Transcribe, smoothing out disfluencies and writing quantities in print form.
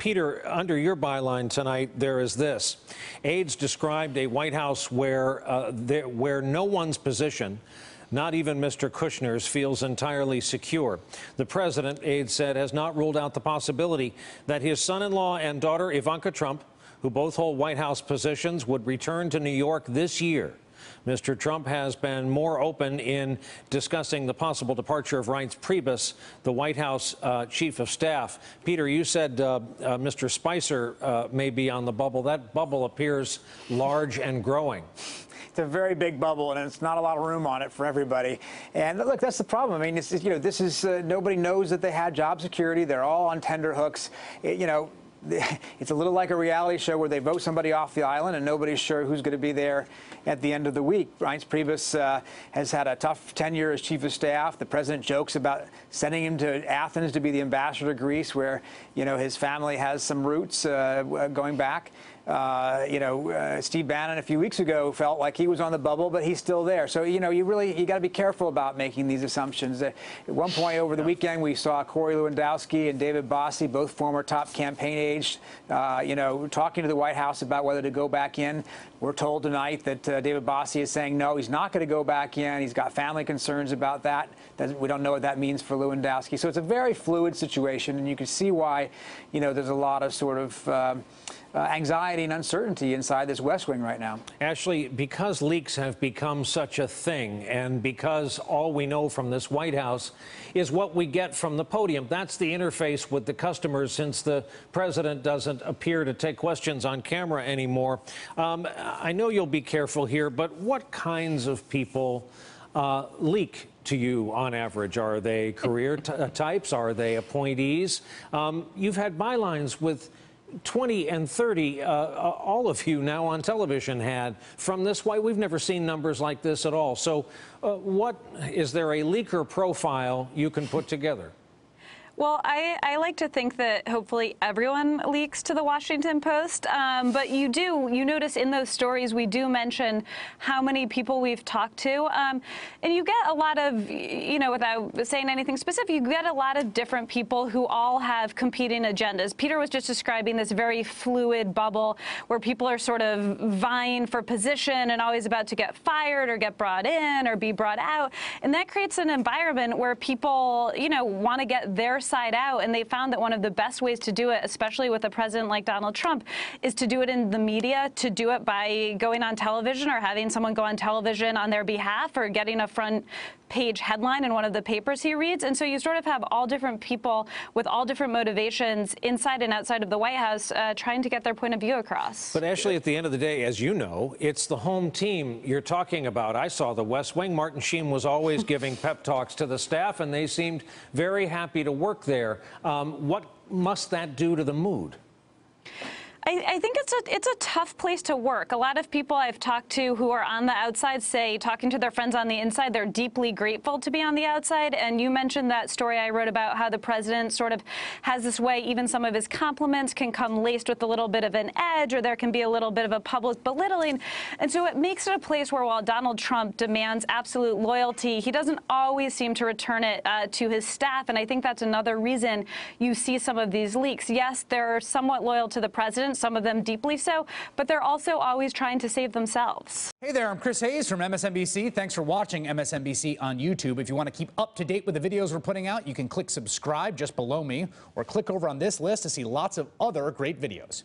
Peter, under your byline tonight, there is this. Aides described a White House where no one's position, not even Mr. Kushner's, feels entirely secure. The president, aides said, has not ruled out the possibility that his son-in-law and daughter, Ivanka Trump, who both hold White House positions, would return to New York this year. Mr. Trump has been more open in discussing the possible departure of Reince Priebus, the White House chief of staff. Peter, you said Mr. Spicer may be on the bubble. That bubble appears large and growing. It's a very big bubble, and it's not a lot of room on it for everybody. And look, that's the problem. I mean, this is nobody knows that they had job security. They're all on tenterhooks. It's a little like a reality show where they vote somebody off the island and nobody's sure who's going to be there at the end of the week. Reince Priebus has had a tough tenure as chief of staff. The president jokes about sending him to Athens to be the ambassador to Greece, where his family has some roots going back. Steve Bannon a few weeks ago felt like he was on the bubble, but he's still there. So, you got to be careful about making these assumptions. At one point over the weekend, we saw Corey Lewandowski and David Bossie, both former top campaign aides, talking to the White House about whether to go back in. We're told tonight that David Bossie is saying, no, he's not going to go back in. He's got family concerns about that. We don't know what that means for Lewandowski. So it's a very fluid situation, and you can see why, there's a lot of sort of anxiety and uncertainty inside this West Wing right now. Ashley, because leaks have become such a thing, and because all we know from this White House is what we get from the podium, that's the interface with the customers, since the president doesn't appear to take questions on camera anymore. I know you'll be careful here, but what kinds of people leak to you on average? Are they career types? Are they appointees? You've had bylines with 20 and 30, all of you now on television had from this. Why we've never seen numbers like this at all. So is there a leaker profile you can put together? Well, I like to think that hopefully everyone leaks to the Washington Post, but you notice in those stories we do mention how many people we've talked to, and you get a lot of, without saying anything specific, you get a lot of different people who all have competing agendas. Peter was just describing this very fluid bubble where people are sort of vying for position and always about to get fired or get brought in or be brought out, and that creates an environment where people, want to get their side out, and they found that one of the best ways to do it, especially with a president like Donald Trump, is to do it in the media, to do it by going on television or having someone go on television on their behalf or getting a front page headline in one of the papers he reads. And so you sort of have all different people with all different motivations inside and outside of the White House trying to get their point of view across. But Ashley, at the end of the day, as you know, it's the home team you're talking about. I saw the West Wing. Martin Sheen was always giving pep talks to the staff, and they seemed very happy to work there. What must that do to the mood? I think it's a tough place to work. A lot of people I've talked to who are on the outside say, talking to their friends on the inside, they're deeply grateful to be on the outside. And you mentioned that story I wrote about how the president sort of has this way, even some of his compliments can come laced with a little bit of an edge, or there can be a little bit of a public belittling. And so it makes it a place where, while Donald Trump demands absolute loyalty, he doesn't always seem to return it to his staff. And I think that's another reason you see some of these leaks. Yes, they're somewhat loyal to the president, some of them deeply so, but they're also always trying to save themselves. Hey there, I'm Chris Hayes from MSNBC. Thanks for watching MSNBC on YouTube. If you want to keep up to date with the videos we're putting out, you can click subscribe just below me, or click over on this list to see lots of other great videos.